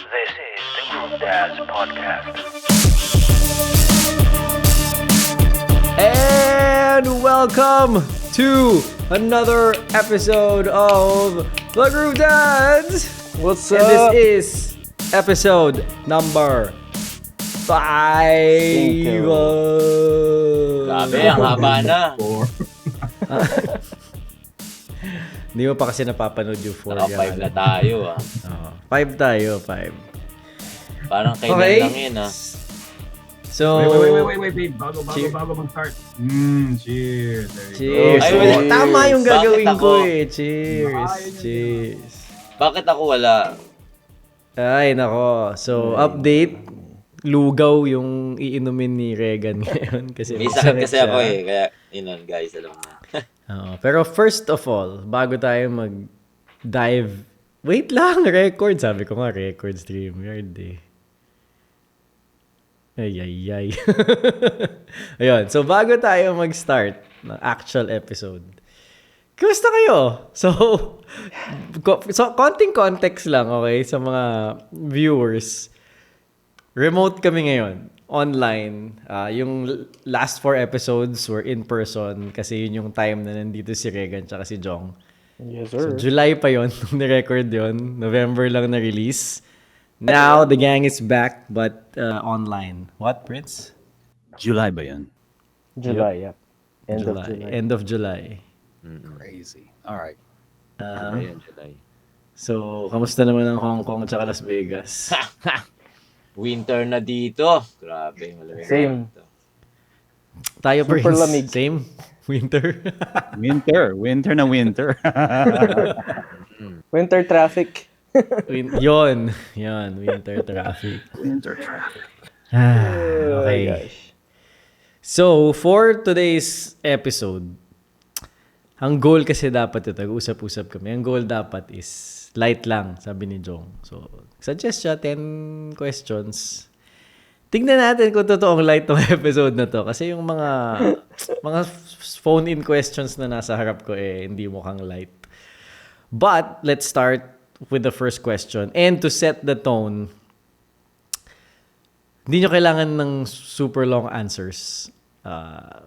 This is the Groove Dads Podcast. And welcome to another episode of The Groove Dads. What's And up? this is episode number 5. Grabe, ang haba na. Hindi mo pa kasi napapanood yung 4. Naka 5 na tayo 5 tayo, 5. Parang kailan Okay. lang yun So, Wait. Bago mag-start. Cheers. There you cheers. Ay, Oh, wait. tama yung Bakit gagawin ako? ko eh. Cheers. Cheers. Bakit ako wala? Ay, nako. So, update. Lugaw yung iinumin ni Regan ngayon. Kasi May sakit kasi siya. ako Kaya, yun guys, alam na. Oo. Pero first of all, bago tayo mag-dive, wait lang, record. Sabi ko nga, record StreamYard eh. Ay. Ayun. So, bago tayo mag-start ng actual episode, kumusta kayo? So, konting context lang, okay, sa mga viewers. Remote kami ngayon. Online. Yung last 4 episodes were in person kasi yun yung time na nandito si Regan tsaka si Jong. Yes, So, sir. July pa yon nung ni-record yon. November lang na-release. Now, the gang is back but online. What, Prince? July ba yan? July, yeah. End of July. End of July. Crazy. All right. Ayan, July. So, kamusta naman ang Hong Kong tsaka Las Vegas? Winter na dito. Grabe, malamig. Same. Tayo, Super Prince. lamig. Same? Winter? Winter na winter. Winter traffic. Yon. Winter traffic. Winter traffic. Oh my Okay. gosh. So, for today's episode, ang goal kasi dapat ito, usap-usap kami. Ang goal dapat is light lang, sabi ni Jong. So, suggest siya 10 questions. Tingnan natin kung totoong light tong episode na to. Kasi yung mga phone-in questions na nasa harap ko hindi mukhang light. But, let's start with the first question. And to set the tone, hindi nyo kailangan ng super long answers.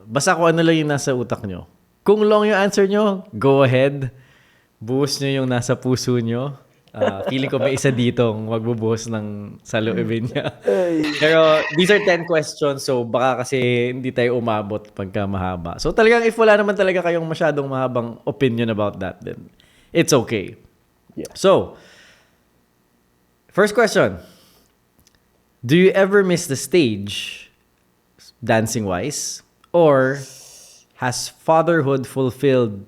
Basta kung ano lang yung nasa utak nyo. Kung long yung answer nyo, go ahead. Buhos nyo yung nasa puso nyo. Feeling ko may isa ditong magbubuhos ng saloobin niya. Pero these are 10 questions, so baka kasi hindi tayo umabot pagka mahaba. So talagang if wala naman talaga kayong masyadong mahabang opinion about that, then it's okay. Yeah. So, first question. Do you ever miss the stage, dancing-wise? Or has fatherhood fulfilled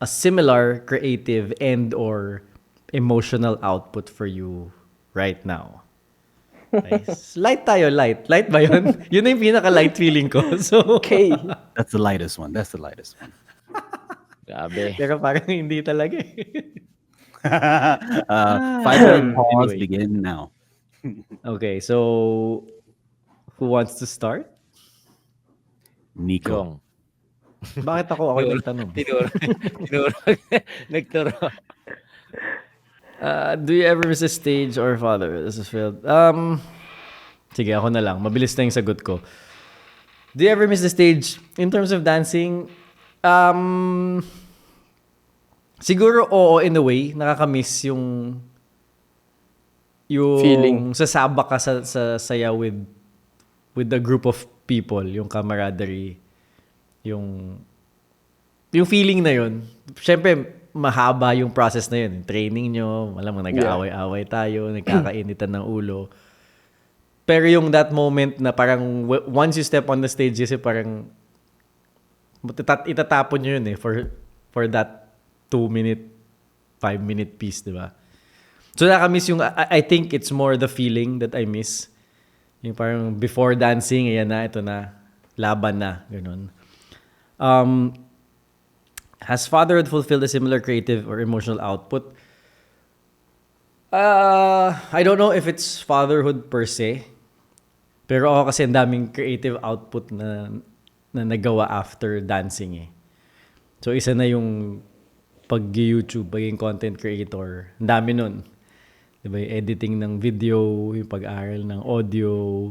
a similar creative and or emotional output for you right now? Nice. Light tayo, light. Light ba yun? Yun na yung pinaka-light feeling ko. So, Okay. That's the lightest one. Grabe. pero parang hindi talaga eh. 5 minute pause. Anyway. Begin now. Okay, so who wants to start? Nico. Jong. Bakit ako yung tanong? Tinuro. Nagturo. Do you ever miss a stage or father? This is failed. Sige, ako na lang. Mabilis na yung sagot ko. Do you ever miss the stage in terms of dancing? Siguro oo, in a way. Nakakamiss yung Feeling. sasaba ka sa saya with a group of people, yung camaraderie, yung feeling na yun. Syempre, mahaba yung process na yun. Training nyo, alam mo, nag-aaway-away tayo, nagkakainitan ng ulo. Pero yung that moment na parang once you step on the stage, kasi parang itatapon nyo yun for that 2-minute, 5-minute piece, di ba? So nakamiss yung, I think it's more the feeling that I miss. Yung parang before dancing, ayan na, ito na, laban na, ganun. Has fatherhood fulfilled a similar creative or emotional output? I don't know if it's fatherhood per se. Pero ako kasi ang daming creative output na nagawa after dancing eh. So isa na yung pag-YouTube, pagiging content creator. Ang dami nun. Diba, yung editing ng video, yung pag-aral ng audio,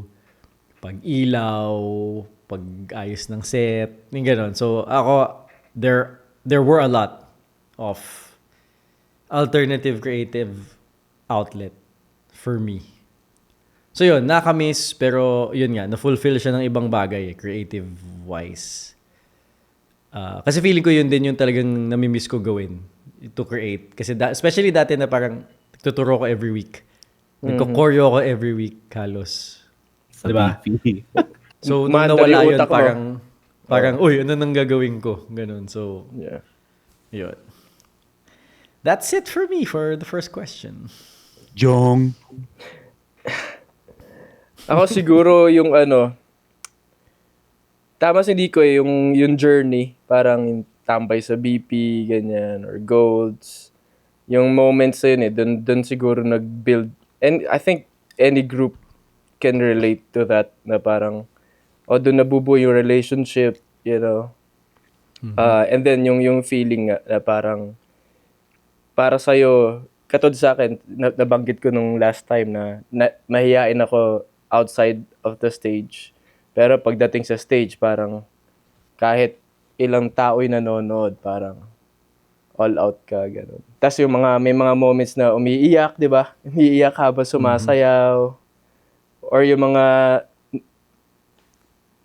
pag-ilaw, pag-ayos ng set, yung gano'n. So, ako, there were a lot of alternative creative outlet for me. So, yun, nakamiss, pero yun nga, na-fulfill siya ng ibang bagay, creative-wise. Kasi feeling ko yun din yung talagang namimiss ko gawin, to create. Kasi especially dati na parang tuturo ko every week. Nagko-choreo ko every week, halos. Sa Diba? beefy. So, nung Maandar nawala yung yun, utak mo. parang, uy, ano nang gagawin ko? Ganun. So, Yeah. yun. That's it for me for the first question. Jong. Ako siguro yung tama si Nico yung journey, parang yung tambay sa BP, ganyan, or Golds. Yung moments na yun dun siguro nag-build. And I think any group can relate to that, na parang, dun nabubuo yung relationship, you know. And then yung feeling nga, na parang, para sa'yo, katulad sa akin, nabanggit ko nung last time na mahihain ako outside of the stage. Pero pagdating sa stage, parang kahit ilang tao'y nanonood, parang all out ka, gano'n. Tapos may mga moments na umiiyak, di ba? Umiiyak habang sumasayaw. Or yung mga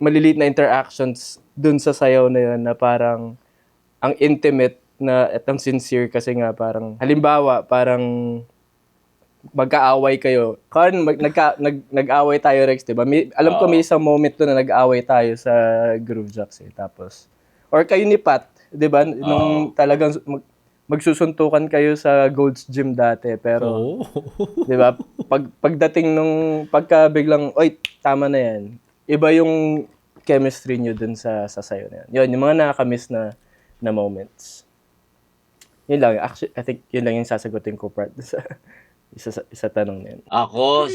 maliliit na interactions dun sa sayaw na yun, na parang ang intimate na at ang sincere, kasi nga parang halimbawa parang magkaaway kayo. Kung nag-away tayo, Rex, 'di ba? Alam ko may isang moment doon na nag-away tayo sa Groove Jacks Tapos or kayo ni Pat, 'di ba? Nung talagang magsusuntukan kayo sa Gold's Gym dati, pero 'di ba? Pagdating nung biglang, oy, tama na 'yan. Iba yung chemistry niyo dun sa sayo na 'yan. 'Yun, yung mga nakakamiss na moments. Yun lang. Actually, I think yun lang yung sasagutin ko part sa isa tanong na yun. Ako,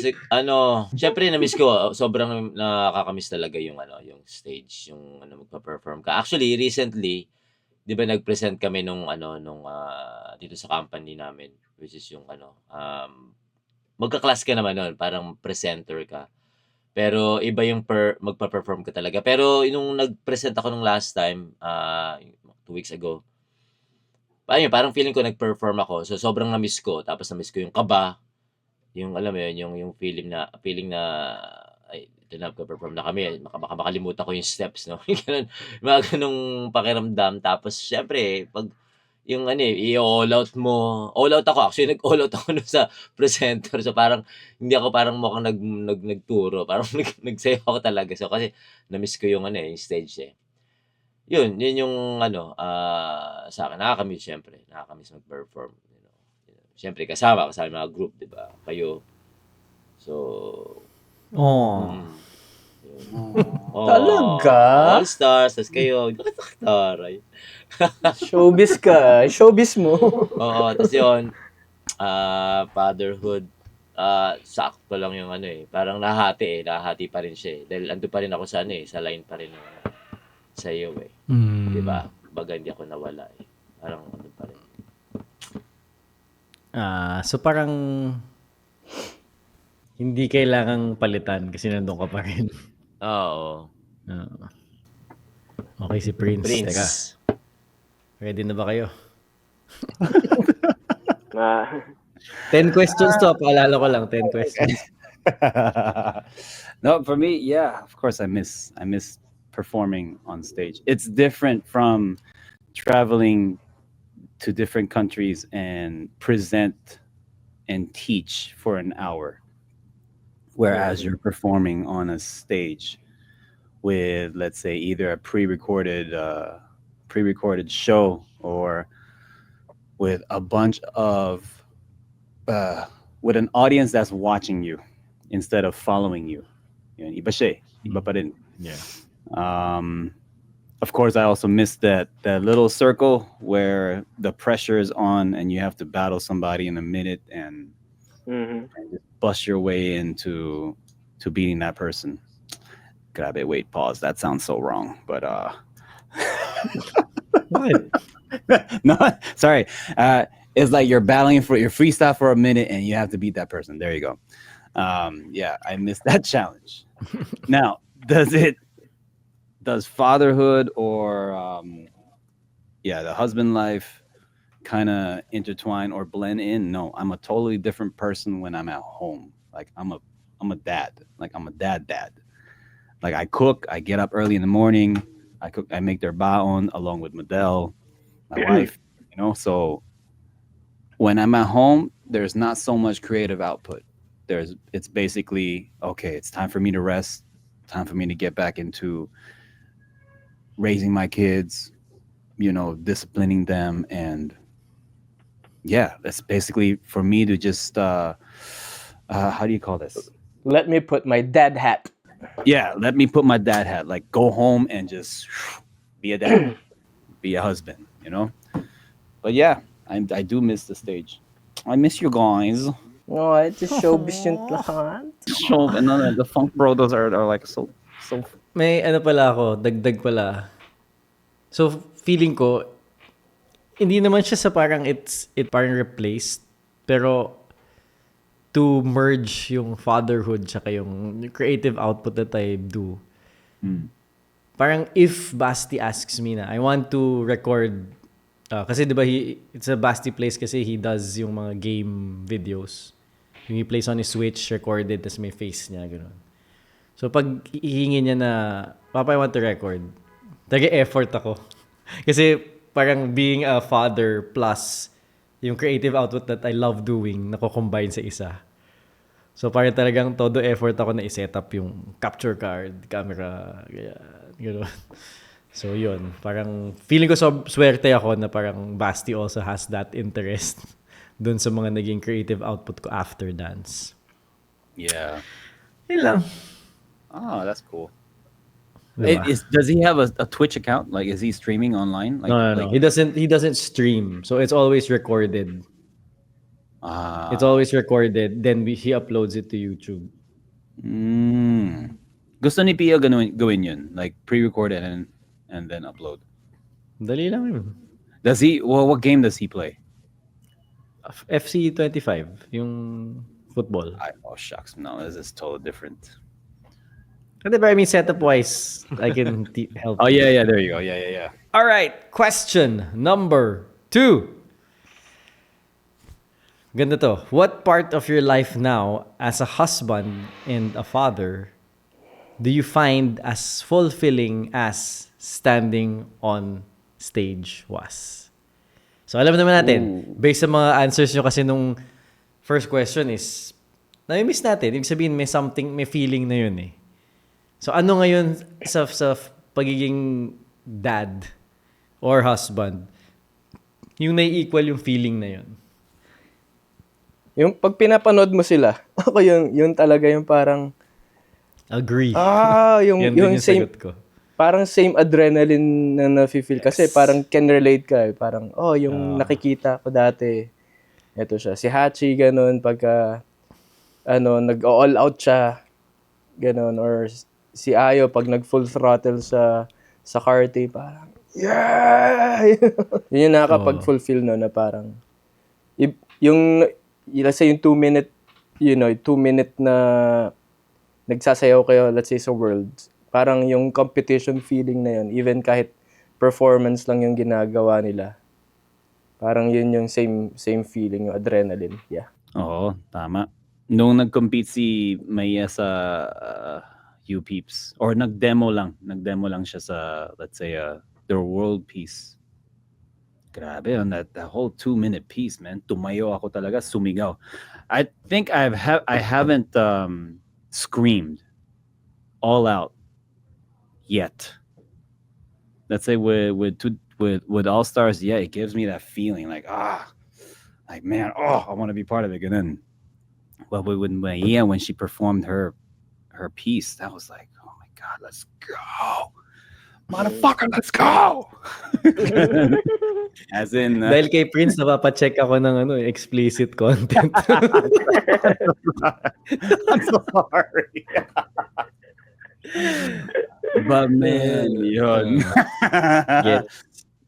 syempre na-miss ko, sobrang nakakamiss talaga yung yung stage, yung magpa-perform ka. Actually, recently, 'di ba nag-present kami nung dito sa company namin, which is yung magka-class ka naman noon, parang presenter ka. Pero iba yung magpa-perform ka talaga. Pero nung nag-present ako nung last time, 2 weeks ago, parang feeling ko nag-perform ako. So sobrang na-miss ko. Tapos na-miss ko yung kaba, yung alam mo yun, yung feeling na ay, ito na, perform na kami. Baka makalimutan ko yung steps, no? Ganun, mga ganung pakiramdam. Tapos syempre, pag yung i-all out mo. All out ako. Actually, nag-all out ako nun sa presenter. So parang hindi ako parang mukhang nagturo. Parang nagsayaw ako talaga. So kasi na-miss ko yung yung stage eh. Yun yung sa akin, nakakamiss syempre. Nakakamiss mag-perform. Syempre, kasama mga group, di ba? Kayo. So, Talaga? All-Stars, tas kayo. Taray. Showbiz ka. Showbiz mo. Oo, tas yun, fatherhood, sakto lang yung parang nahati pa rin siya eh. Dahil ando pa rin ako sa sa line pa rin sa iyo eh. Di ba? Baga hindi ako nawala eh. Parang pa rin. So parang hindi kailangang palitan kasi nandun ka pa rin. Oo. Okay, si Prince. Prince. Teka. Ready na ba kayo? 10 questions to. Paalala ko lang, 10 questions. No, for me, yeah, of course I miss performing on stage. It's different from traveling to different countries and present and teach for an hour, whereas you're performing on a stage with, let's say, either a pre-recorded show or with a bunch of with an audience that's watching you instead of following you. Yun, iba siya, iba pa rin. Yeah. Of course, I also miss that little circle where the pressure is on and you have to battle somebody in a minute and just bust your way into beating that person. Grabe, wait, pause. That sounds so wrong, but What? no, sorry. It's like you're battling for your freestyle for a minute and you have to beat that person. There you go. Yeah, I missed that challenge. Now, does fatherhood or the husband life kind of intertwine or blend in? No, I'm a totally different person when I'm at home. Like I'm a dad. Like I'm a dad. Like I cook, I get up early in the morning, I make their baon along with Madel, my wife, so when I'm at home, there's not so much creative output. It's basically, okay, it's time for me to rest, time for me to get back into raising my kids, disciplining them. And yeah, that's basically for me to just, how do you call this? Let me put my dad hat. Yeah, let me put my dad hat, like go home and just be a dad, be a husband, But yeah, I do miss the stage. I miss you guys. No, it's a showbiz yung lahat. So, the Funk Brothers are like so. May pala ako, dagdag pala. So, feeling ko, hindi naman siya sa parang it parang replaced, pero to merge yung fatherhood tsaka yung creative output that I do. Parang if Basti asks me na, I want to record, kasi diba it's a Basti place kasi he does yung mga game videos. Yung he plays on his Switch, recorded, tas may face niya, gano'n. So pag hihingi niya na, Papa, I want to record, effort ako. Kasi parang being a father plus yung creative output that I love doing, nako-combine sa isa. So parang talagang todo effort ako na i-set up yung capture card, camera, gano'n. So yun, parang feeling ko swerte ako na parang Basti also has that interest dun sa mga naging creative output ko after dance. Yeah. Yun lang. Oh, that's cool. Diba? Does he have a Twitch account? Like, is he streaming online? Like, No. He doesn't stream. So it's always recorded. It's always recorded. Then he uploads it to YouTube. Gusto ni Pia gawin yun? Like, pre-recorded and then upload. Dali lang yun. Does he? Well, what game does he play? FC 25, yung football. Oh shucks, no, this is totally different. But I mean, setup-wise, I can help. Oh yeah, there you go. Yeah. All right, question number 2. Ganda to. What part of your life now as a husband and a father do you find as fulfilling as standing on stage was? So alam naman natin, based sa mga answers nyo kasi nung first question is, nami-miss natin. Ibig sabihin, may feeling na yun eh. So ano ngayon sa pagiging dad or husband, yung nai-equal yung feeling na yun? Yung pag pinapanood mo sila, ako yun talaga yung parang, agree. Yan yung same, sagot ko. parang same adrenaline na nafe-feel. Kasi parang can relate ka. Parang, yung nakikita ko dati, eto siya. Si Hachi, ganun, pagka, nag-all out siya, ganun. Or si Ayo, pag nag-full throttle sa karting, parang, yeah! Yun yung nakakapag-fulfill no, na parang, let's say yung 2-minute, 2-minute na nagsasayaw kayo, let's say sa Worlds, parang yung competition feeling na yun, even kahit performance lang yung ginagawa nila, parang yun yung same feeling, yung adrenaline. Yeah. Oo, tama. Nung nag-compete si Maya sa U-Peeps, or nag-demo lang siya sa, let's say, their world piece. Grabe, on that whole 2-minute piece, man. Tumayo ako talaga, sumigaw. I think I haven't screamed all out yet. Let's say with All Stars, yeah, it gives me that feeling like man, I want to be part of it. And then, well, with Maya, when she performed her piece, that was like, oh my God, let's go, motherfucker, let's go. As in, dahil kay Prince, napapacheck ako ng explicit content. I'm so sorry. But man, yun.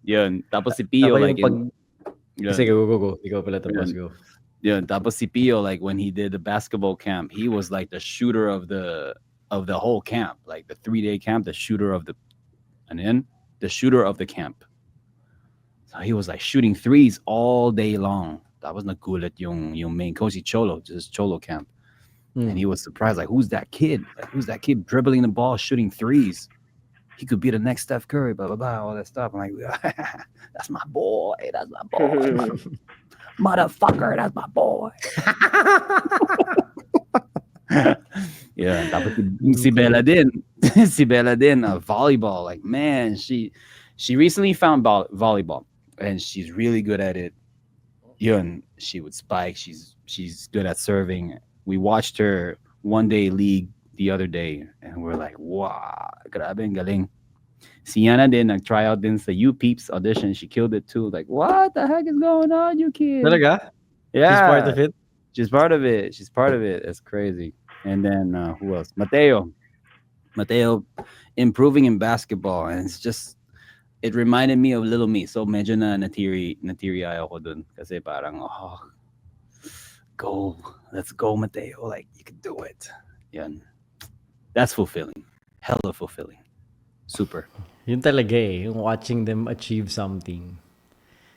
Yun. Tapos si Pio, Ako like, yung Yeah. Sige, go. Ikaw pala tapos, go. Yeah, tapos si Pio, like when he did the basketball camp, he was like the shooter of the whole camp, like the 3-day camp, the shooter of the camp. So he was like shooting threes all day long. That was nagulat yung main coach, si Cholo, just Cholo camp. And he was surprised, like, who's that kid? Like, who's that kid dribbling the ball, shooting threes? He could be the next Steph Curry, blah, blah, blah, all that stuff. I'm like, that's my boy. That's my boy. Motherfucker, that's my boy. Yeah, tapos si Bella din. Si Bella din, volleyball. Like, man, she recently found volleyball, and she's really good at it. Yun, she would spike. She's good at serving. We watched her one day league the other day, and we're like, wow, grabe ang galing. Si Yana din, nag-try out din sa You Peeps audition. She killed it too. Like, what the heck is going on, you kid? Talaga? Yeah. She's part of it? She's part of it. She's part of it. It's crazy. And then who else? Mateo improving in basketball, and it's just, it reminded me of Little Me. So medyo natiri ako dun kasi parang let's go Mateo, like you can do it. Yan. That's fulfilling. Hella fulfilling. Super. Yun talaga yung watching them achieve something.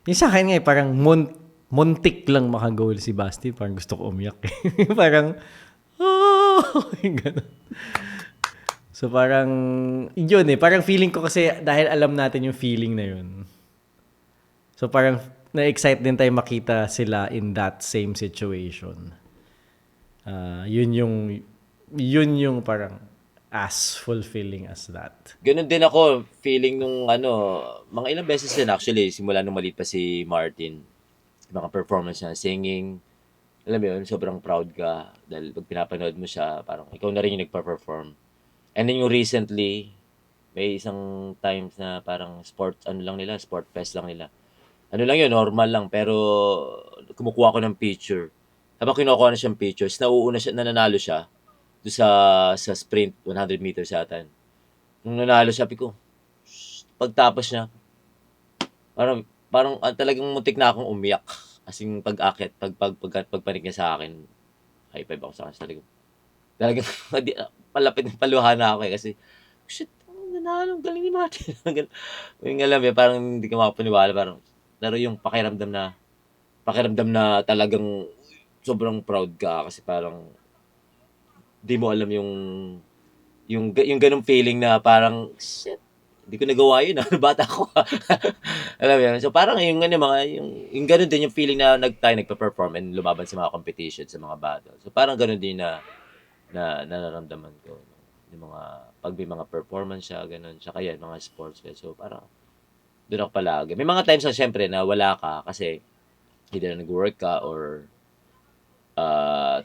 Yung sa akin parang muntik lang maka-goal si Basti, parang gusto ko umiyak parang yung ganun. So parang yun parang feeling ko kasi dahil alam natin yung feeling na yun. So parang na-excite din tayo makita sila in that same situation. Yun yung parang as fulfilling as that. Ganun din ako, feeling nung mga ilang beses din actually, simula nung maliit pa si Martin. Mga performance niya, singing, alam mo yun, sobrang proud ka dahil pag pinapanood mo siya, parang ikaw na rin yung nagpa-perform. And then yung recently, may isang times na parang sport fest lang nila. Ano lang yun, normal lang, pero kumukuha ko ng picture. Habang kinukuha na siyang pictures, nananalo siya doon sa sprint, 100 meters yata. Nung nanalo siya, ko, pagtapos niya, parang talagang muntik na akong umiyak. As in, pag-akit, pagpanik niya sa akin, high five ako sa kanya. Talagang, paluha na ako kasi, shit, nanalo, galing ni Martin. Yung alam mo, parang hindi ka makapaniwala, parang, pero yung pakiramdam na talagang sobrang proud ka kasi parang, di mo alam yung ganung feeling na parang, shit, hindi ko nagawa yun, bata ko. Alam mo yun? So parang yung ganun din yung feeling na nagpa-perform and lumaban sa mga competition, sa mga battle. So parang ganun din na nararamdaman ko. Yung pag may mga performance siya, ganun. Tsaka yan, mga sports. So parang, doon ako palagi. May mga times na syempre na wala ka kasi hindi na nag-work ka or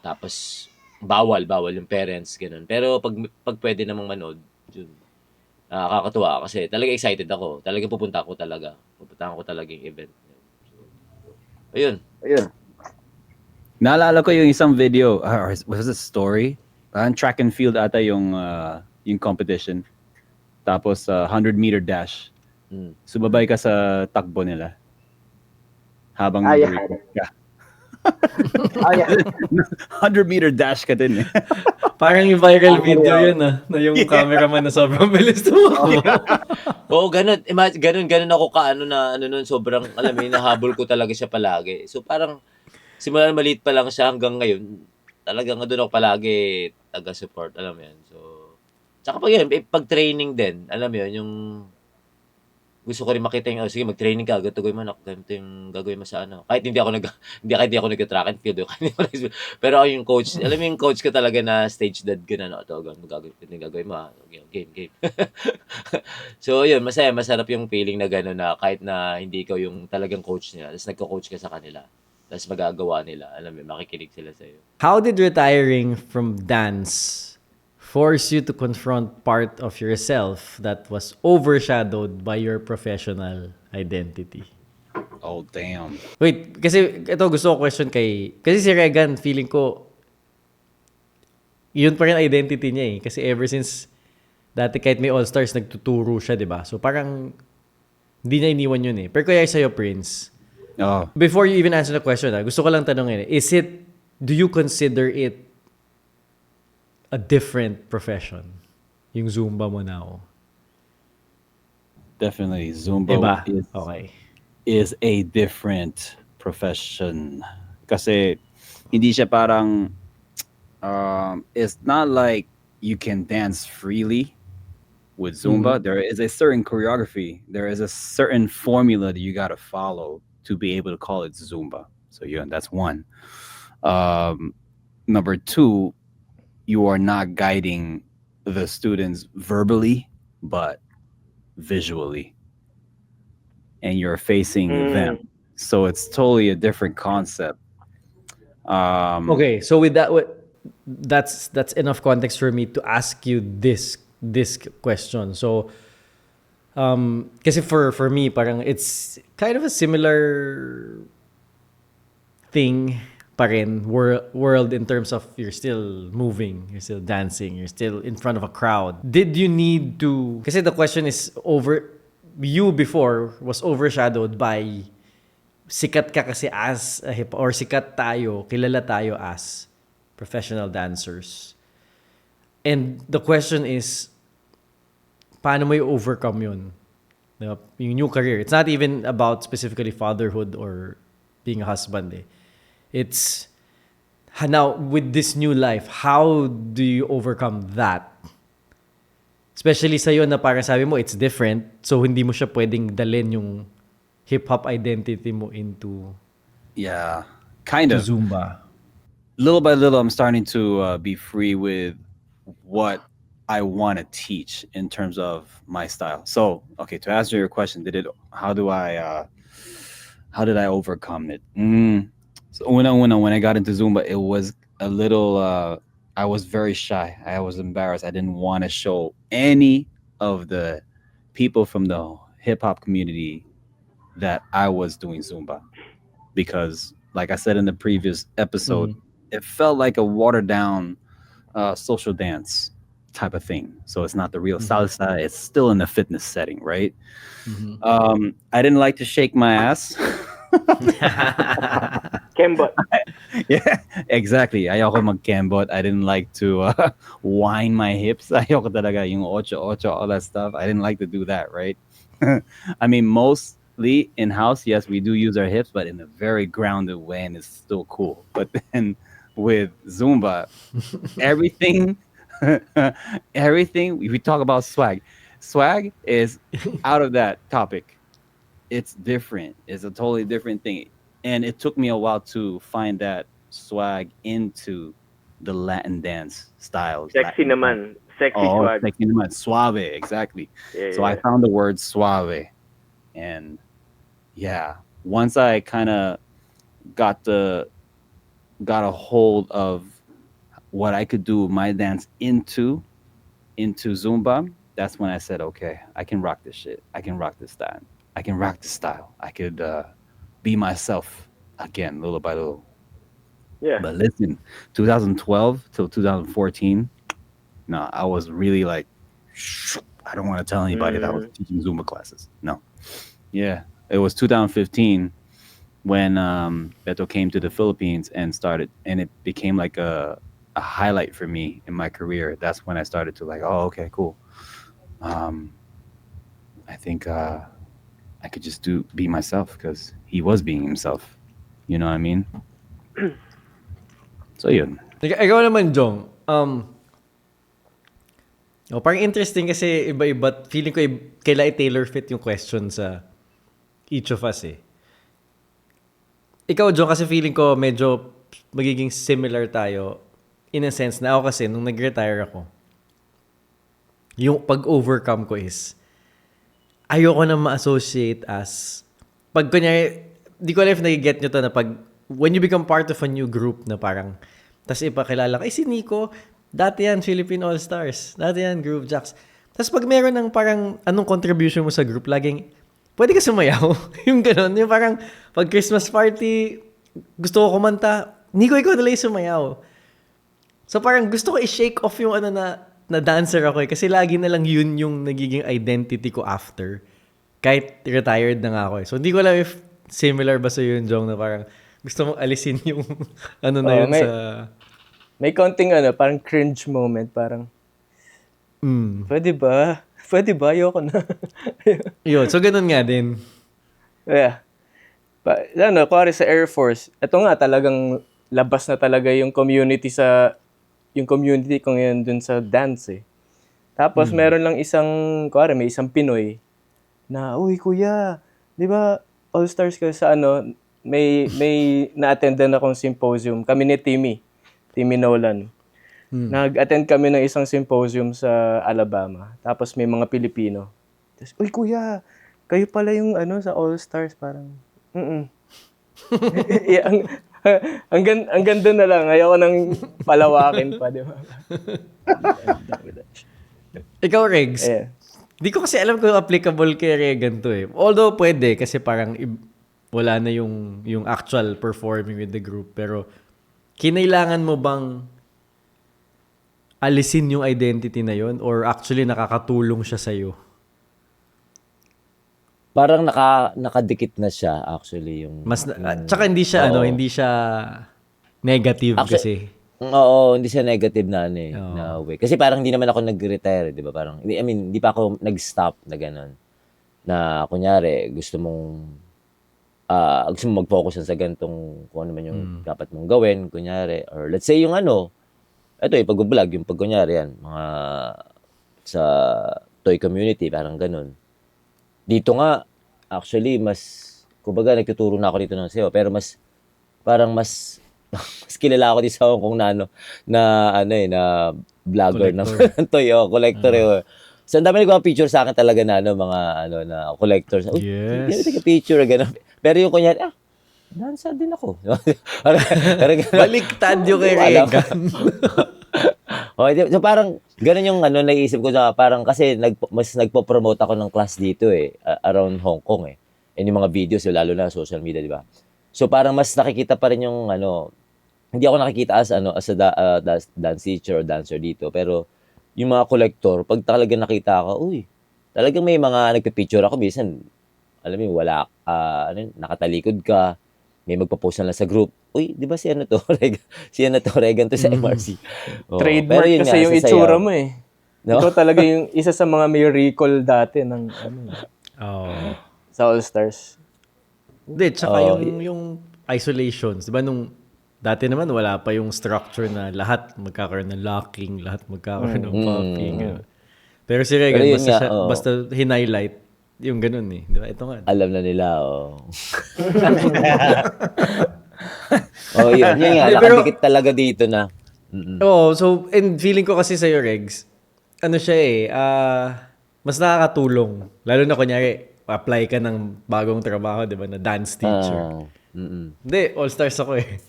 tapos bawal yung parents, ganun. Pero pag pwede namang manood, yun, nakakatuwa kasi talaga excited ako. Talaga pupunta ko talaga yung event. Ayun. Naalala ko yung isang video, was it a story? Parang track and field ata yung competition. Tapos 100-meter dash. Sumabay ka sa takbo nila. Habang nag-record ka. 100-meter dash ka din eh. Parang yung viral video yun na yung cameraman na sobrang bilis tumakbo. Oo, ganun. Ganun ako nun, sobrang, alam mo, nahabol ko talaga siya palagi. So parang, simula maliit pa lang siya hanggang ngayon, talagang doon ako palagi taga-support, alam mo yan. So, tsaka pag training din, alam mo yun, yung gusto ko rin makita yung, sige, mag-training ka, ganito gawin mo, ganito yung gagawin mo sa Kahit hindi ako nag-track and field, pero ako yung coach, alam mo yung coach ko talaga na stage dad ka na, gagawin mo, game. So, yun, masarap yung feeling na gano'n na kahit na hindi ikaw yung talagang coach nila, tapos nagko-coach ka sa kanila, tapos magagawa nila, alam mo, makikinig sila sa'yo. How did retiring from dance force you to confront part of yourself that was overshadowed by your professional identity? Oh, damn. Wait, kasi ito gusto ko question kasi si Regan, feeling ko, yun pa rin identity niya eh. Kasi ever since, dati kahit may All-Stars, nagtuturo siya, di ba? So parang, hindi niya iniwan yun eh. Pero kaya sa'yo, Prince, Oh, Before you even answer the question, gusto ko lang tanongin, do you consider it a different profession? Yung Zumba mo now. definitely. Zumba Diba? is Okay. a different profession. Kasi hindi siya parang it's not like you can dance freely with Zumba. There is a certain choreography. There is a certain formula that you got to follow to be able to call it Zumba. So yeah, that's one. Number two, you are not guiding the students verbally, but visually, and you're facing them. So it's totally a different concept. Okay, so with that, that's enough context for me to ask you this question. So, kasi for me, parang it's kind of a similar thing pa rin, world in terms of you're still moving, you're still dancing, you're still in front of a crowd. Did you need to, kasi the question is you before was overshadowed by sikat ka kasi as a or sikat tayo, kilala tayo as professional dancers. And the question is, paano mo i-overcome yun? Diba? Yung new career. It's not even about specifically fatherhood or being a husband. It's, now, with this new life, how do you overcome that? Especially sa'yo na parang sabi mo, it's different. So, hindi mo siya pwedeng dalhin yung hip-hop identity mo into Yeah, kind of. Zumba. Little by little, I'm starting to be free with what I want to teach in terms of my style. So, okay, to answer your question, how did I overcome it? So when I got into Zumba, it was a little, I was very shy. I was embarrassed. I didn't want to show any of the people from the hip hop community that I was doing Zumba, because like I said in the previous episode, it felt like a watered down social dance type of thing. So it's not the real salsa. It's still in the fitness setting, right? I didn't like to shake my ass. Kembot. Yeah, exactly. Ayoko mag-kembot. I didn't like to whine my hips. Ayoko talaga yung ocho, all that stuff. I didn't like to do that, right? I mean, mostly in-house, yes, we do use our hips, but in a very grounded way, and it's still cool. But then with Zumba, everything, we talk about swag. Swag is out of that topic. It's different. It's a totally different thing. And it took me a while to find that swag into the Latin dance styles. Sexy Latin naman. Sexy Oh, swag. sexy naman. Suave, exactly. Yeah, So I yeah. found the word suave. And yeah, once I kind of got a hold of what I could do my dance into Zumba, that's when I said, okay, I can rock this shit. I can rock this style. I can rock this style. I could be myself again, little by little. Yeah. But listen, 2012 till 2014, no, I was really like, I don't want to tell anybody that I was teaching Zumba classes. No. Yeah. It was 2015 when Beto came to the Philippines and it became like a highlight for me in my career. That's when I started to like, oh, okay, cool. I think I could just be myself, because he was being himself. You know what I mean? So yun. Ikaw naman, Jong. Parang interesting kasi iba-iba. Feeling ko kailangan i-tailor fit yung question sa each of us eh. Ikaw, Jong, kasi feeling ko medyo magiging similar tayo in a sense na ako kasi nung nag-retire ako, yung pag-overcome ko is ayoko na ma-associate as pag kunyari, di ko alam if nag-get nyo to na pag when you become part of a new group na parang tas ipakilala ka, si Nico, dati yan Philippine All-Stars, dati yan Groove Jacks. Tas pag meron ng parang anong contribution mo sa group, laging pwede ka sumayaw. Yung gano'n, yung parang pag Christmas party, gusto ko kumanta, Nico, ikaw na lang yung sumayaw. So parang gusto ko i-shake off yung na dancer ako eh. Kasi lagi na lang yun yung nagiging identity ko after. Kahit retired na nga ako eh. So hindi ko alam if similar ba sa'yo yun, Jong, na parang gusto mong alisin yung ano na Oo, yun may- sa... May konting parang cringe moment, parang, pwede ba? Pwede ba? Ayoko na. Yun, so ganun nga din. Yeah. Kuwari sa Air Force, ito nga talagang labas na talaga yung community ko ngayon dun sa dance eh. Tapos meron lang kuwari may isang Pinoy na, uy kuya, di ba All-Stars ka sa may na-attendan akong symposium, kami ni Timmy Nolan. Nag-attend kami ng isang symposium sa Alabama. Tapos may mga Pilipino. Tapos, uy kuya, kayo pala yung sa All-Stars, parang, yeah, ang ganda na lang. Ayoko nang palawakin pa, di ba? Ikaw, Regs, Yeah. di ko kasi alam kung applicable kay Regan to eh. Although pwede kasi parang wala na yung actual performing with the group. Pero kinailangan mo bang alisin yung identity na yon or actually nakakatulong siya sa'yo? Parang nakadikit na siya actually yung Tsaka hindi siya Oo. hindi siya negative kasi. Oo, hindi siya negative na Oo. na way. Kasi parang hindi naman ako nag-retire, 'di ba? Parang I mean, hindi pa ako nag-stop na gano'n. Na kunyari gusto mong mag-focus sa ganitong kung ano man yung dapat mong gawin, kunyari, or let's say yung ito pag-vlog, yung pag kunyari yan, mga sa toy community, parang ganun. Dito nga, actually, kumbaga, nagtuturo na ako dito ng SEO, pero mas mas kilala ako dito sa Hong Kong na vlogger ng toy, collector. So, ang dami nagpa-picture sa akin talaga na mga na collectors. Uy, Yes. take a picture, gano'n. Pero yung kunyari, dancer din ako. Baliktad yung kay Alam ko. Regan. So parang ganun yung naisip ko na parang kasi mas nagpo-promote ako ng class dito around Hong Kong eh. And yung mga videos lalo na social media, di ba? So parang mas nakikita pa rin yung hindi ako nakikita as dance teacher or dancer dito, pero yung mga collector pag talaga nakita ako, uy, talagang may mga nagpi-picture ako minsan. Alam mo, wala nakatalikod ka. May magpo-post na lang sa group. Uy, di ba si Regan to sa MRC. Oo, Trademark pero yun kasi nga, yung sa sayaw. itsura mo eh. No? Ikaw talaga yung isa sa mga may recall dati ng Oh. sa All-Stars. Hindi, tsaka Oo. yung isolations. Diba nung dati naman wala pa yung structure na lahat magkakaroon ng locking, lahat magkakaroon ng popping. Pero si Regan, Pero yun nga, oo. basta hinighlight yung ganun eh. Diba? Ito nga. Alam na nila, yun nga, Hindi, pero- nakadikit talaga dito na. Oo, so, and feeling ko kasi sa'yo, Regs, siya mas nakakatulong. Lalo na kunyari, apply ka ng bagong trabaho, di ba, na dance teacher. Hindi, all-stars ako eh.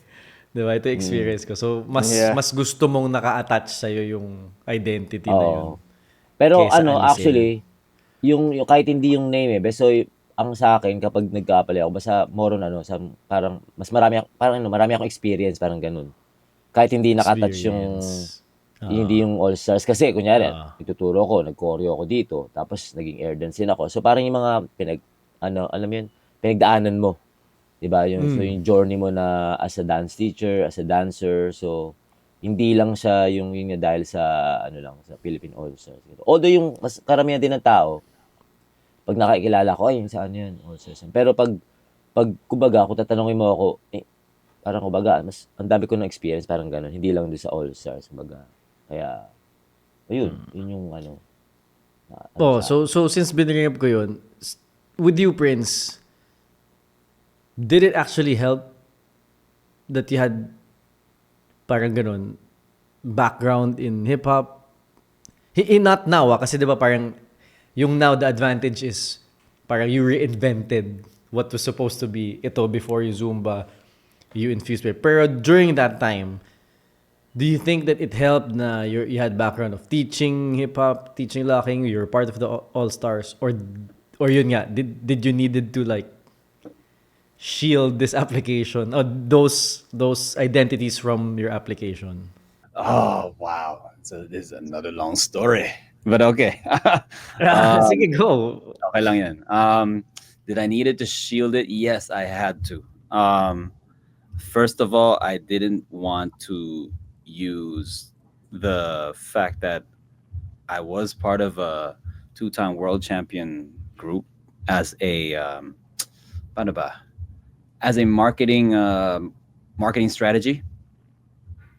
Di ba? Ito yung experience ko. So, Yeah. mas gusto mong naka-attach sa'yo yung identity na yun. Oo. Pero Kesa alisin. actually, yung kahit hindi yung name so ang sa akin kapag nagka-apply ako basta more on parang mas marami akong experience parang ganun. Kahit hindi naka-touch yung Experience. hindi yung All Stars kasi kunyari ituturo ko, nag-choreo ako dito, tapos naging air dance din ako. So parang yung mga alam mo yun, pinagdaanan mo. 'Di ba? So yung journey mo na as a dance teacher, as a dancer, so hindi lang siya yung yun nga dahil sa sa Philippine All Stars. Although yung mas karamihan din ng tao pag nakikilala ko ay yung saan yan All Stars. Pero pag kumbaga kung tatanungin mo ako parang kumbaga mas ang dami ko ng experience parang gano'n, hindi lang doon sa All Stars kumbaga. Kaya ayun, yun yung So since binring up ko yun, with you, Prince, did it actually help that you had parang ganun, background in hip-hop? Not now, kasi di ba parang, yung now the advantage is, parang you reinvented what was supposed to be ito before you Zumba, you infused it. Pero during that time, do you think that it helped na you had background of teaching hip-hop, teaching locking, you're part of the All-Stars, or yun nga, did you needed to like, shield this application or those identities from your application? Oh wow! So this is another long story, but okay. Sige, go. Okay lang yan. Did I needed to shield it? Yes, I had to. First of all, I didn't want to use the fact that I was part of a two-time world champion group as a paano ba? As a marketing strategy,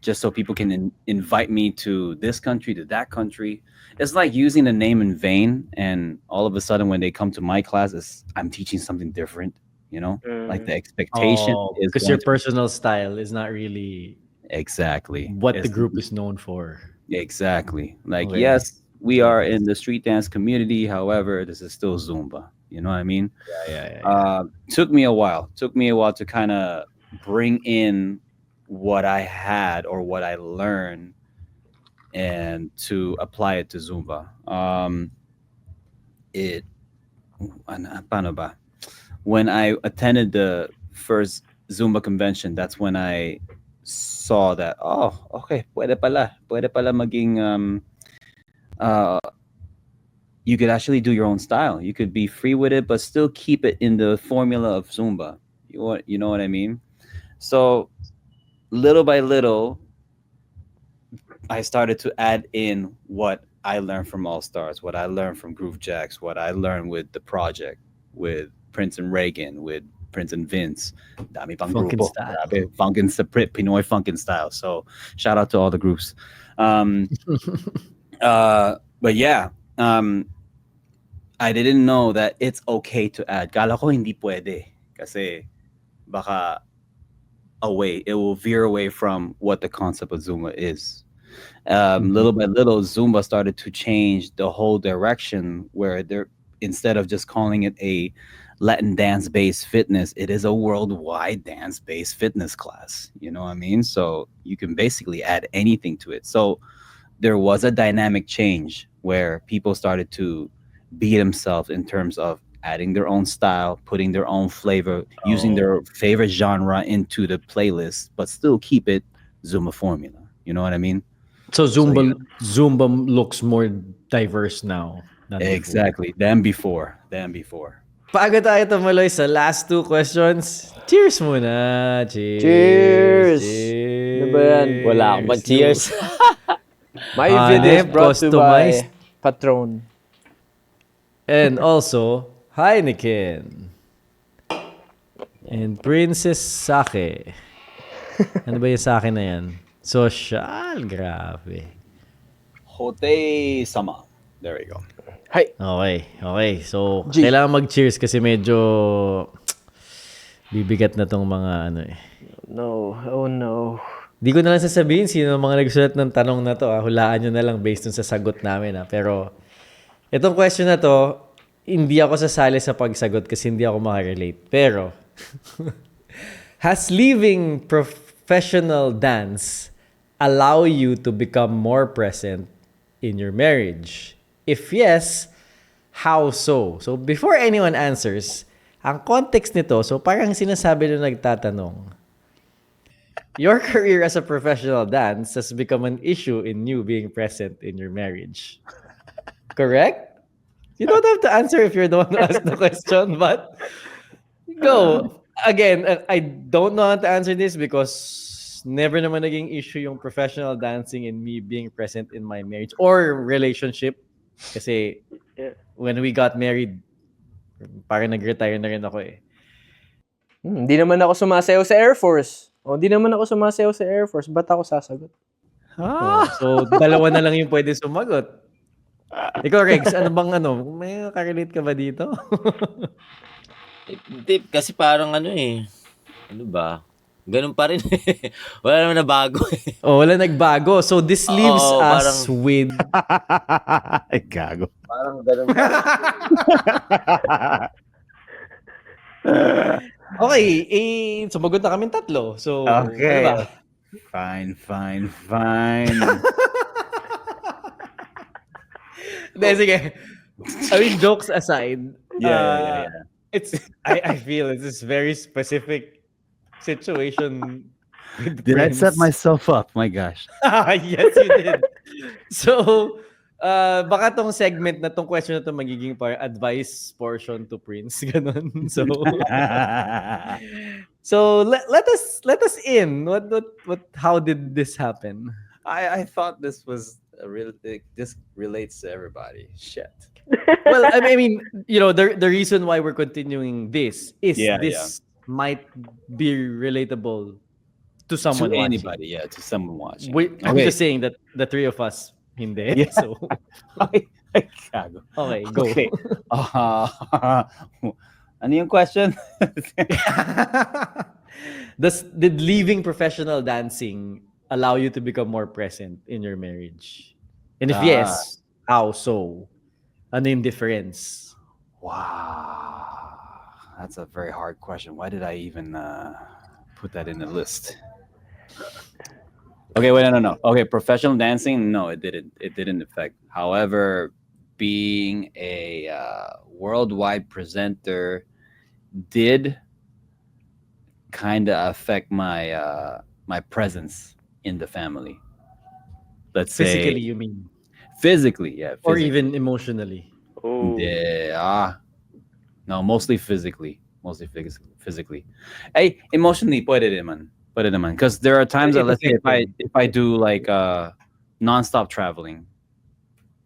just so people can invite me to this country, to that country. It's like using the name in vain, and all of a sudden, when they come to my classes, I'm teaching something different. Like the expectation is because going your to personal style is not really exactly what the It's- group is known for. Exactly. Like, Okay. yes, we are in the street dance community. However, this is still Zumba. You know what I mean? Yeah. Took me a while. Took me a while to kind of bring in what I had or what I learned and to apply it to Zumba. Paano ba? When I attended the first Zumba convention, that's when I saw that, oh, okay, pwede pala maging uh you could actually do your own style. You could be free with it, but still keep it in the formula of Zumba. You know what I mean? So little by little, I started to add in what I learned from All Stars, what I learned from Groove Jacks, what I learned with the project, with Prince and Reagan, with Prince and Vince. Dami pang Funkin' grupo. style. Grabe, Funkin' Pinoy Funkin' style. So shout out to all the groups. But yeah, I didn't know that it's okay to add. Kala ko hindi pwede. Kasi baka it will veer away from what the concept of Zumba is. Little by little, Zumba started to change the whole direction where instead of just calling it a Latin dance-based fitness, it is a worldwide dance-based fitness class. You know what I mean? So you can basically add anything to it. So there was a dynamic change where people started to be themselves in terms of adding their own style, putting their own flavor, using their favorite genre into the playlist, but still keep it Zumba formula. You know what I mean? So Zumba looks more diverse now than before. Exactly. Than before. Bago tayo tumuloy sa last two questions, cheers muna. Cheers! Ano ba yan? Wala akong mag-cheers. My Hanep, video is brought to customized. by Patron. And also, Heineken. And Princess Sake. Ano ba yung sake na yan? Social. Grabe. Hote Sama. There we go. Hi. Okay. So, G. kailangan mag-cheers kasi medyo bibigat na tong mga ano eh. No. Oh no. Di ko na lang sasabihin sino ang mga nagsulat ng tanong na to. Hulaan nyo na lang based dun sa sagot namin. Pero, itong question na to, hindi ako sasali sa pagsagot kasi hindi ako makarelate. Pero, has leaving professional dance allow you to become more present in your marriage? If yes, how so? So, before anyone answers, ang context nito, so parang sinasabi nung nagtatanong, your career as a professional dance has become an issue in you being present in your marriage. Correct? You don't have to answer if you're the one who asked the question, but go. Again, I don't know how to answer this because never naman naging issue yung professional dancing and me being present in my marriage or relationship. Kasi when we got married, parang nag-retire na rin ako eh. Hindi naman ako sumasayaw sa Air Force. Hindi naman ako sumasayaw sa Air Force. Ba't ako sasagot? So, dalawa na lang yung pwede sumagot. Ikaw, Rex, may nakarelate ka ba dito? Hindi, kasi parang ano ba? Ganun pa rin Wala naman na bago Wala nagbago. So, this leaves Oo, us with... Ay, gago. Parang ganun pa Okay, sumagot na kami tatlo. So, Okay. ano ba? Fine. Hindi, sige. I mean, jokes aside, Yeah. it's I feel it's this very specific situation. with Did I set Prince. myself up? My gosh. Yes, you did. So, Baka tong segment na tong question na to magiging parang advice portion to Prince. Ganun. So let us in. What how did this happen? I thought this was a real. This relates to everybody. Shit. Well, I mean, the reason why we're continuing this is Yeah, this might be relatable to To someone watching. anybody, yeah, to someone watching. I'm Okay. just saying that the three of us hindi. Yeah. So, Ay, gago. okay, go. Okay. Ano yung question? Did leaving professional dancing allow you to become more present in your marriage? And if yes, how so? Ano yung difference? Wow, that's a very hard question. Why did I even put that in the list? Okay, wait, no. Okay, professional dancing, no, it didn't. It didn't affect. However, being a worldwide presenter did kind of affect my my presence in the family. Let's Physically, say you mean? physically, yeah, Or physically. even emotionally? Oh. Yeah. No, mostly physically. Mostly physically. Hey, emotionally, pwede naman. Pwede naman. Because there are times that, let's say, if I do like nonstop traveling,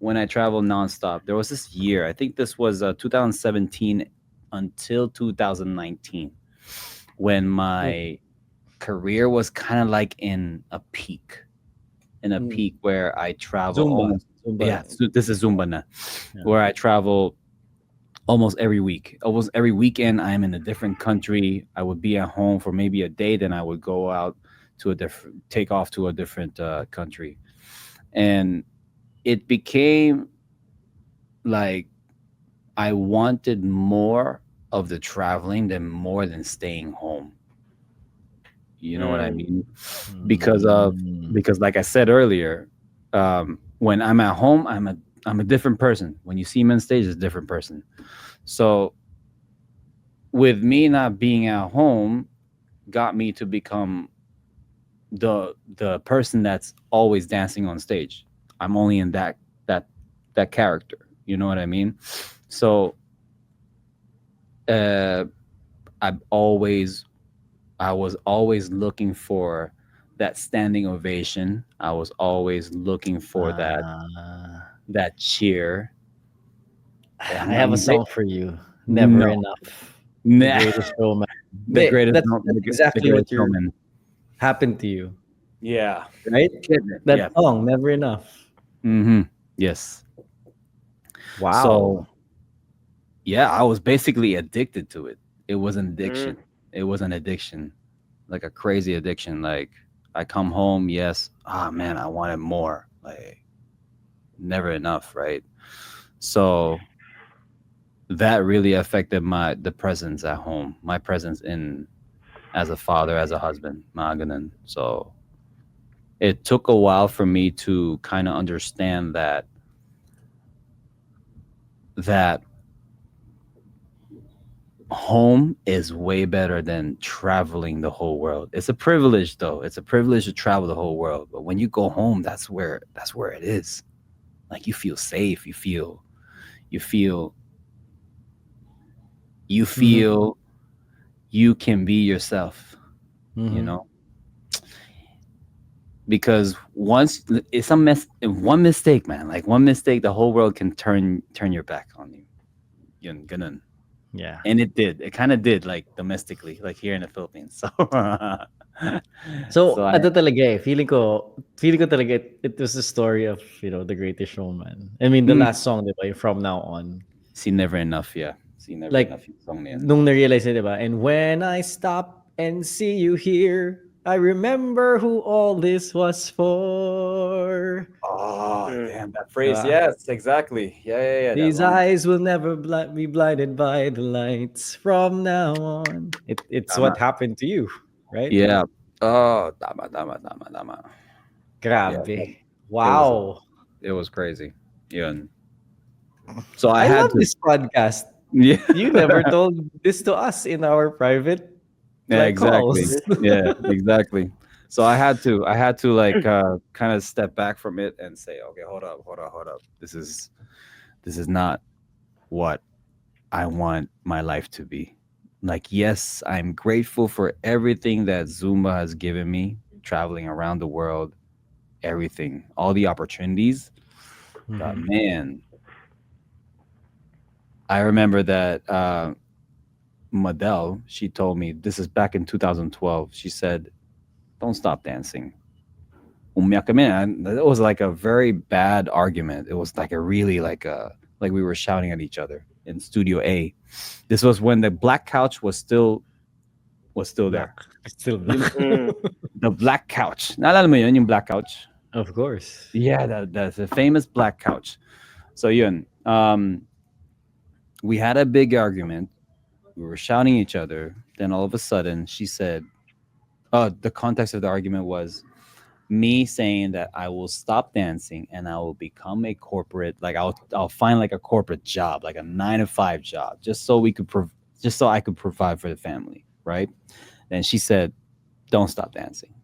when I travel nonstop, there was this year, I think this was 2017 until 2019, when my career was kind of like in a peak. Where I travel Zumba. almost. Zumba. Yeah, this is Zumba na, Yeah. where I travel almost every week. Almost every weekend, I'm in a different country. I would be at home for maybe a day, then I would go out to take off to a different country, and it became like I wanted more of the traveling than staying home. You know what I mean? Because like I said earlier, when I'm at home, I'm a different person. When you see me on stage, it's a different person. So with me not being at home, got me to become the person that's always dancing on stage. I'm only in that character. You know what I mean? So I was always looking for that standing ovation. I was always looking for that cheer. I have a song for you. Never No. Enough. Nah. The Greatest Showman. The greatest, That's the exactly greatest what you're showman. happened to you, Yeah. right? That Yeah. song, Never Enough. Mm-hmm. Yes. Wow. So yeah, I was basically addicted to it. It was an addiction. It was an addiction, like a crazy addiction. Like I come home, yes, man, I wanted more. Like never enough, right? So that really affected the presence at home, my presence as a father, as a husband, mga ganun. So it took a while for me to kind of understand that home is way better than traveling the whole world. It's a privilege though. It's a privilege to travel the whole world. But when you go home, that's where it is. Like you feel safe, you feel you can be yourself, you know? Because once it's one mistake, man, like one mistake, the whole world can turn your back on you. Yun, ganun. Yeah. And it did. It kind of did, like domestically, like here in the Philippines. So I- ano talaga eh, feeling ko talaga it was the story of, The Greatest Showman. I mean, the last song, di ba, yung From Now On. See Never Enough, yeah. See Never Like, Enough yung song na yan. Nung na-realize na, di ba? And when I stop and see you here, I remember who all this was for. Oh, damn, that phrase. Diba? Yes, exactly. Yeah. These eyes will never be blinded by the lights from now on. It's what happened to you, right? Yeah. Oh, tama. Grabe. Wow. It was crazy. Yun. So I I had love to. this podcast. Yeah. You never told this to us in our private Yeah, exactly. calls. Yeah, exactly. So I had to like kind of step back from it and say, okay, hold up. This is not what I want my life to be. Like, yes, I'm grateful for everything that Zumba has given me, traveling around the world, everything, all the opportunities. But man, I remember that Madel, she told me, this is back in 2012. She said, don't stop dancing. Umiyak kami. And it was like a very bad argument. It was like a really like we were shouting at each other in Studio A. This was when the black couch was still there. Still black. The black couch. Naalala mo yun, yung black couch? Of course. Yeah, that's a famous black couch. So yun, we had a big argument. We were shouting at each other. Then all of a sudden, she said, the context of the argument was me saying that I will stop dancing and I will become a corporate, like I'll find like a corporate job, like a 9-to-5 job, just so I could provide for the family, right? Then she said, don't stop dancing.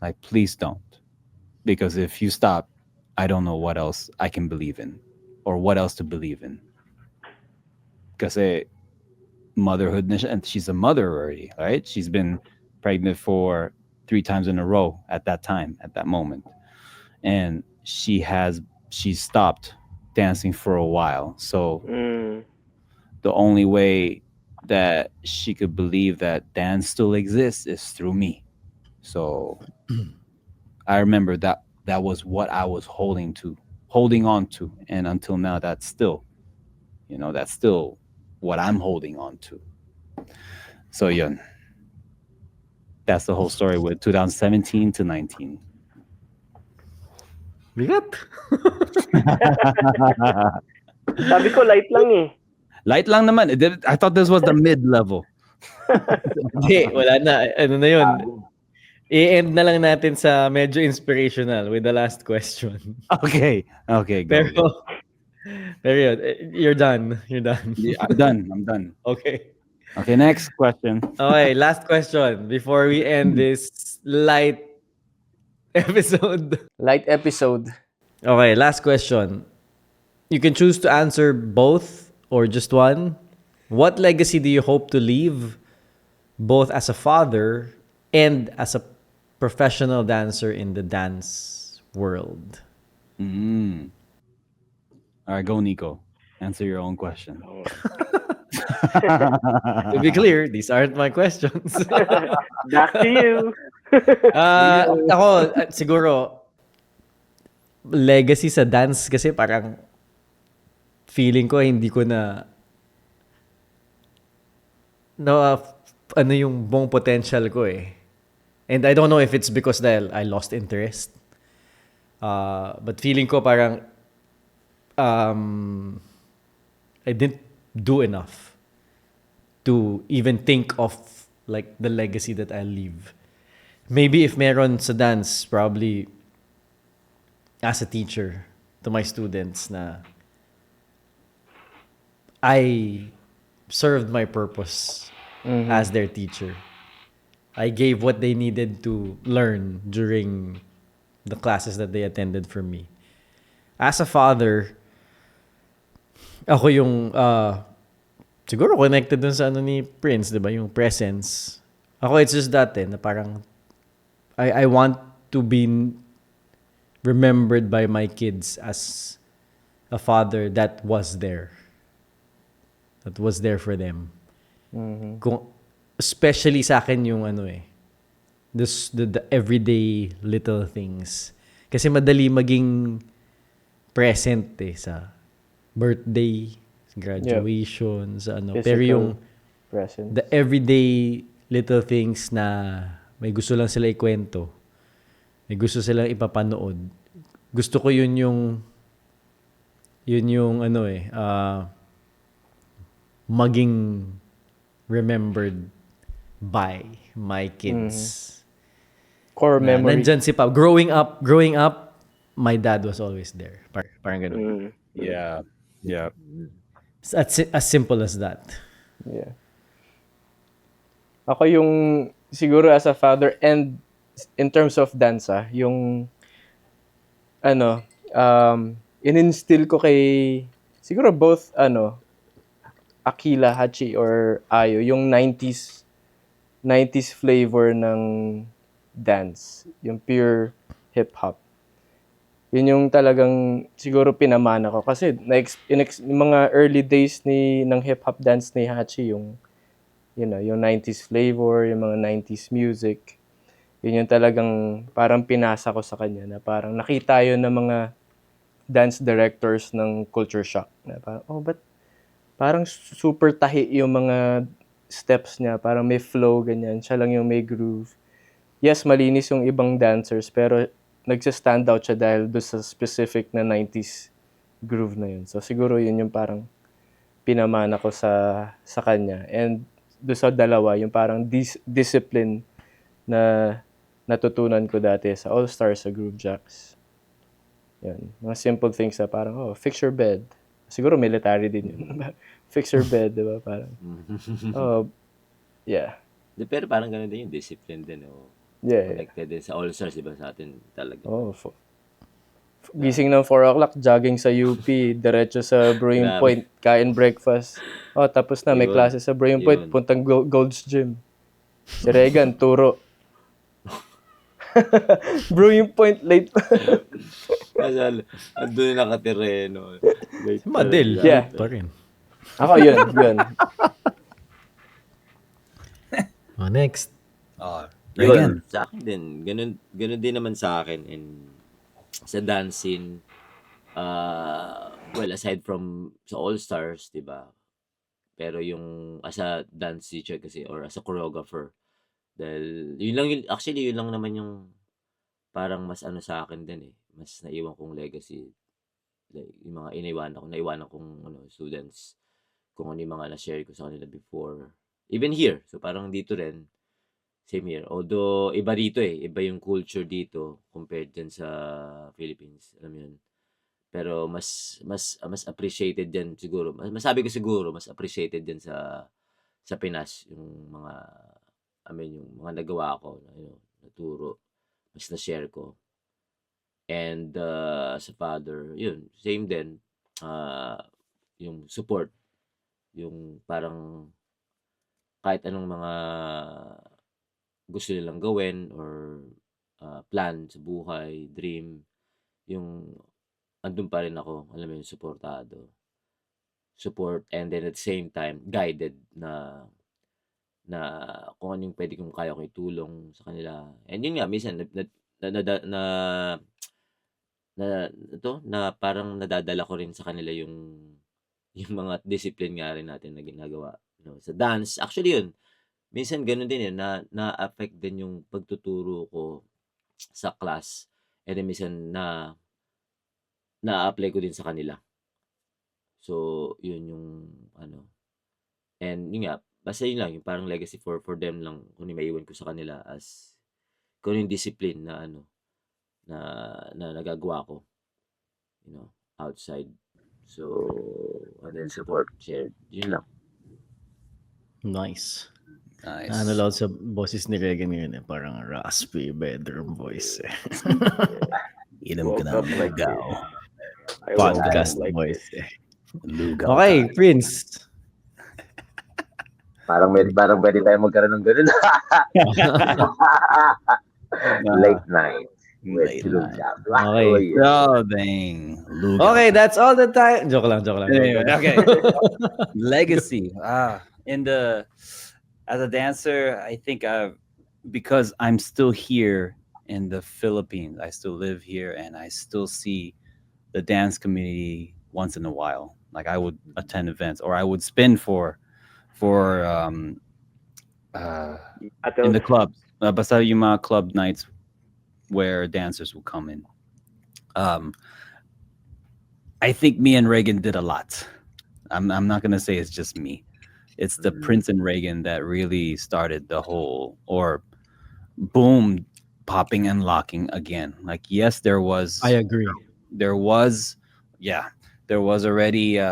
Like, please don't. Because if you stop, I don't know what else I can believe in or what else to believe in. Because motherhood, and she's a mother already, right? She's been pregnant for 3 times in a row at that moment. And she stopped dancing for a while. So the only way that she could believe that dance still exists is through me. So I remember that was what I was holding on to. And until now, that's still what I'm holding on to. So yun. That's the whole story with 2017 to 19. Bigat. Sabi ko, light lang eh. Light lang naman. I thought this was the mid-level. Hindi, wala na. Ano na yun? I-end na lang natin sa medyo inspirational with the last question. Okay, go. Pero yun, you're done. Yeah, I'm done. Okay. Okay, next question. Okay, last question before we end this light episode. Light episode. Okay, last question. You can choose to answer both or just one. What legacy do you hope to leave both as a father and as a professional dancer in the dance world? All right, go Nico. Answer your own question. To be clear, these aren't my questions. Back to you. Ako, siguro, legacy sa dance kasi parang feeling ko hindi ko na ano yung buong potential ko eh. And I don't know if it's because dahil I lost interest. But feeling ko parang I didn't do enough to even think of like the legacy that I'll leave. Maybe if meron sa dance, probably as a teacher to my students na I served my purpose as their teacher. I gave what they needed to learn during the classes that they attended from me. As a father, ako yung siguro connected dun sa ano ni Prince, 'di ba? Yung presence. Ako, it's just that na parang I want to be remembered by my kids as a father that was there. That was there for them. Kung, especially sa akin yung ano the everyday little things. Kasi madali maging present sa birthday, graduation, sa ano. Physical Pero yung presence. the everyday little things na may gusto lang sila ikwento, may gusto silang ipapanood. Gusto ko yun yung ano maging remembered by my kids. Core memory. Nandyan si Pap. Growing up, my dad was always there. Parang ganun. Yeah. It's as simple as that. Yeah. Ako yung siguro as a father and in terms of dance, yung ano, in-instill ko kay siguro both Akila, Hachi or Ayo, yung 90s flavor ng dance, yung pure hip hop. Yun yung talagang siguro pinamana ko kasi yung mga early days ng hip hop dance ni Hachi, yung yung 90s flavor, yung mga 90s music. Yun yung talagang parang pinasa ko sa kanya na parang nakita yun ng mga dance directors ng Culture Shock na parang, but parang super tahi yung mga steps niya, parang may flow, ganyan. Siya lang yung may groove. Yes, malinis yung ibang dancers, pero nagsa-stand out siya dahil doon sa specific na 90s groove na yun. So siguro yun yung parang pinamana ko sa kanya. And doon sa dalawa, yung parang discipline na natutunan ko dati sa All Stars, sa Groove Jacks. Yan. Mga simple things na parang, fix your bed. Siguro military din yun. Fix your bed, di ba? Parang, yeah. Pero parang ganun din yung discipline din. Yeah. Connected din sa All Stars, di ba, sa atin talaga. Gising ng 4 o'clock, jogging sa UP, diretso sa Brewing Grabe. Point, kain breakfast. Tapos na, may Yun. klase sa Brewing Point, Yun. puntang Gold's Gym. Si Regan, turo. Brewing Point, late. Kasi andun yung nakatireno. Si Madel. Yeah. Pa rin. Ako, yun. Next. Regan. Yun, sa akin din. Ganun din naman sa akin. And sa dancing, well, aside from sa All Stars, di ba? Pero yung as a dance teacher kasi or as a choreographer, dahil yun lang naman yung parang mas sa akin din mas naiwan kong legacy, like yung mga naiwanan kong students, kung ano yung mga na-share ko sa kanila before, even here. So parang dito rin, same here, although iba dito iba yung culture dito compared dyan sa Philippines, alam mo yun. Pero mas appreciated din siguro, masabi ko siguro mas appreciated din sa Pinas yung mga yung mga nagawa ko, naturo, mas na-share ko. And sa father, yun, same din. Yung support, yung parang kahit anong mga gusto nilang gawin or plan sa buhay, dream, yung andun pa rin ako, alam mo yun, support, and then at the same time guided na kung ano yung pwede kong kaya kong itulong sa kanila. And yun nga, minsan na parang nadadala ko rin sa kanila yung mga discipline nga rin natin na ginagawa sa dance. Actually yun, minsan ganun din yun, na-affect din yung pagtuturo ko sa class, and then minsan na-apply ko din sa kanila. So yun yung and yun nga, basta yun lang, yung parang legacy for them lang, kung yung maiwan ko sa kanila as kung yung discipline na na nagagawa ko, outside. So, and then support, share, yun lang. Nice. Nice. Lang sa boses ni Regan yun parang raspy bedroom voice Inom ka Woke up ng like lugaw. Podcast like voice Lugaw. Okay, Prince. Parang pwede tayo magkaroon ng ganun. Late night. Late night. Okay. Oh, dang. Lugaw. Okay, that's all the time. Joke lang. Anyway, okay. Legacy. As a dancer, I think because I'm still here in the Philippines, I still live here, and I still see the dance community once in a while. Like I would attend events, or I would spin for in the clubs. Basta yung mga club nights where dancers will come in. I think me and Regan did a lot. I'm not gonna say it's just me. It's the Prince and Regan that really started the whole, or boom, popping and locking again. Like, yes, there was. I agree. There was already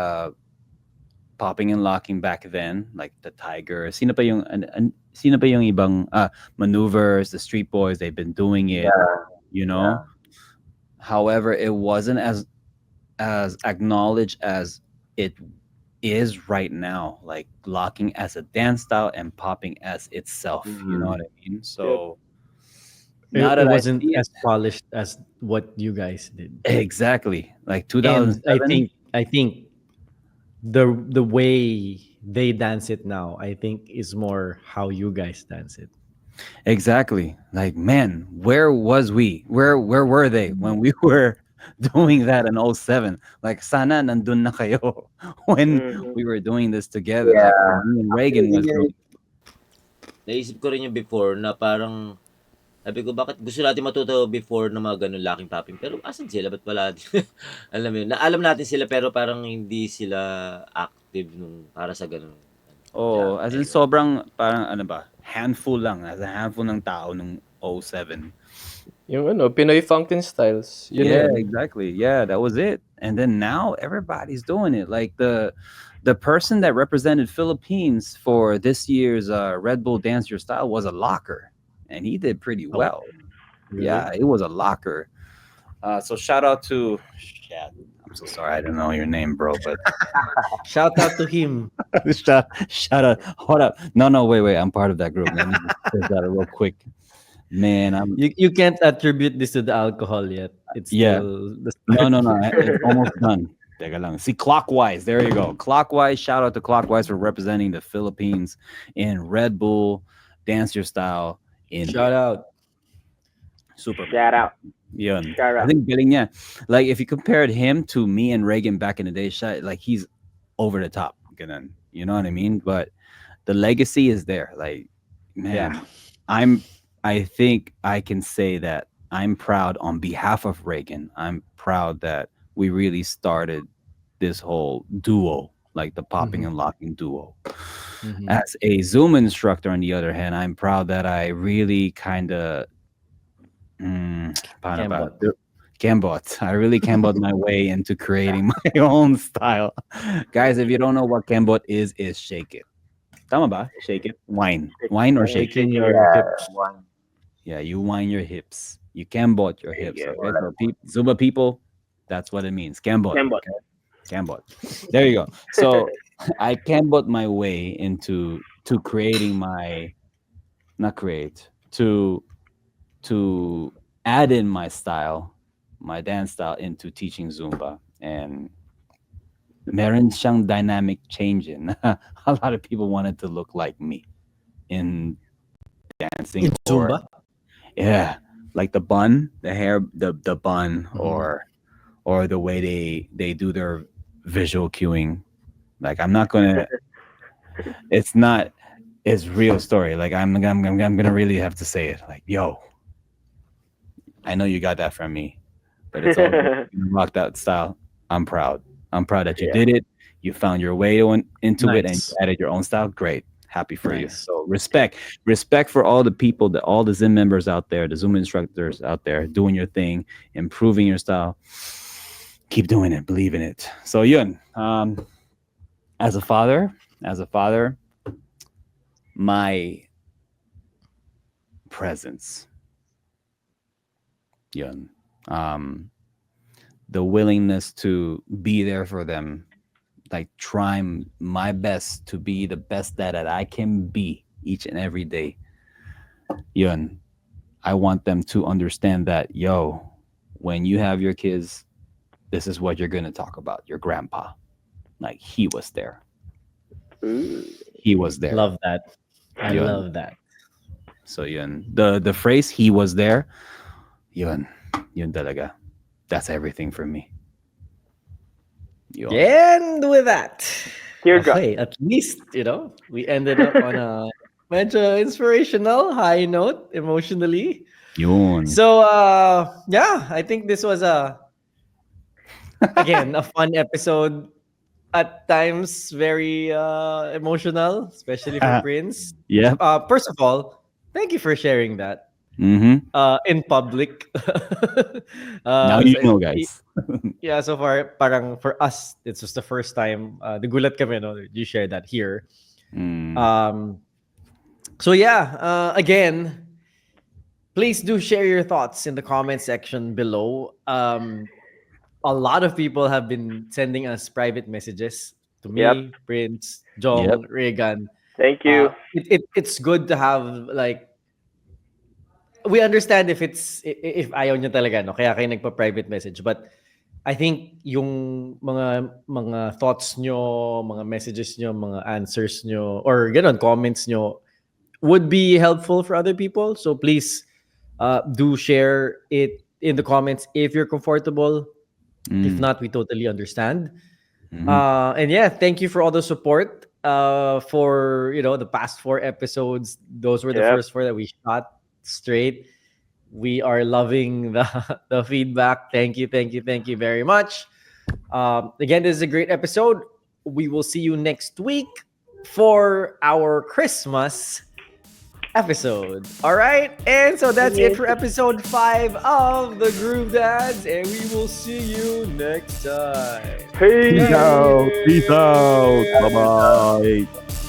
popping and locking back then, like the Tiger. Sino pa yung sino ba yung ibang maneuvers, the Street Boys, they've been doing it, you know. However, it wasn't as acknowledged as it is right now, like locking as a dance style and popping as itself. You know what I mean? So now It that I wasn't see it, as polished as what you guys did. exactly like And 2007. I think the way they dance it now, I think is more how you guys dance it. Exactly. Like, man, where was we? Where were they when we were doing that in '07? Like, sana nandun na kayo when we were doing this together. Like, when me and Reagan was doing. Naisip ko rin yung before na parang sabi ko, bakit gusto natin matuto before na mga ganun laking popping? Pero asan sila? Ba't wala din? Alam mo yun, alam natin sila pero parang hindi sila active nung para sa ganun. Oh, as in sobrang parang ano ba? Handful lang. As a handful ng tao nung '07. Yung Pinoy Funkin' Styles. Yun Yeah, yun. exactly. Yeah, that was it. And then now everybody's doing it. Like the person that represented Philippines for this year's Red Bull Dance Your Style was a locker, and he did pretty well. Yeah, it was a locker. So shout out to Shad. I'm so sorry, I don't know your name, bro, but Shout out to him. shout out. Hold up. No, wait. I'm part of that group. Let me just say that real quick. Man, I'm You can't attribute this to the alcohol yet. It's Yeah. still the no. It's almost done. Teka lang. See, Clockwise. There you go. Clockwise. Shout out to Clockwise for representing the Philippines in Red Bull Dance Your Style. In shout out. Super. Shout out. Yun. Shout I out. think galing niya. Like if you compared him to me and Reagan back in the day, like he's over the top. Ganun. You know what I mean? But the legacy is there. Like, man, I think I can say that I'm proud on behalf of Reagan. I'm proud that we really started this whole duo, like the popping and locking duo. As a Zoom instructor, on the other hand, I'm proud that I really kind of Cambot. I really Cambot my way into creating my own style. Guys, if you don't know what Cambot is shake it. Tama ba? Shake it. Wine or shake it. Shaking your hips. Yeah, you whine your hips. You Cambot your hips. Yeah, Okay, so Zumba people, that's what it means. Cambot. Cambot. Okay? Cambot. There you go. So I Cambot my way into creating my, not create, to add in my style, my dance style into teaching Zumba. And meron siyang dynamic change in. A lot of people wanted to look like me in dancing. In Zumba? Yeah, like the bun, the hair, the bun, or the way they do their visual cueing. Like I'm not gonna. It's real story. Like I'm gonna really have to say it. Like, yo, I know you got that from me, but it's all good. You rocked that style. I'm proud. I'm proud that you did it. You found your way into it and you added your own style. Great. Happy for you. So respect for all the people, all the Zim members out there, the Zoom instructors out there doing your thing, improving your style. Keep doing it. Believe in it. So yun, as a father, my presence, yun, the willingness to be there for them, like trying my best to be the best that I can be each and every day. Yun, I want them to understand that, yo, when you have your kids, this is what you're going to talk about. Your grandpa, like he was there. He was there. Love that. I Yun. love that. So yun, the phrase "he was there," yun talaga. That's everything for me. Yun. And with that, Teardrop. okay, at least, we ended up on a medyo inspirational high note emotionally. Yun. So, yeah, I think this was again, a fun episode. At times, very emotional, especially for Prince. Yeah. First of all, thank you for sharing that Mm-hmm. in public. Now you know, guys. Yeah, so far, parang for us, this was the first time. Nagulat kami, no? You shared that here. Mm. So yeah, again, please do share your thoughts in the comment section below. A lot of people have been sending us private messages to me, Yep. Prince, Jong, Reagan. Thank you. It's good to have, like, we understand if ayaw nyo talaga, no, kaya kayo nagpa-private message, but I think yung mga thoughts nyo, mga messages nyo, mga answers nyo, or ganon, comments nyo would be helpful for other people. So please do share it in the comments if you're comfortable. If not, we totally understand. And yeah, thank you for all the support for the past 4 episodes. Those were the Yep. first 4 that we shot straight. We are loving the feedback. Thank you very much. Again, this is a great episode. We will see you next week for our Christmas episode. All right, and so that's it for episode 5 of the Groove Dads, and we will see you next time. Peace. Peace out. Bye bye.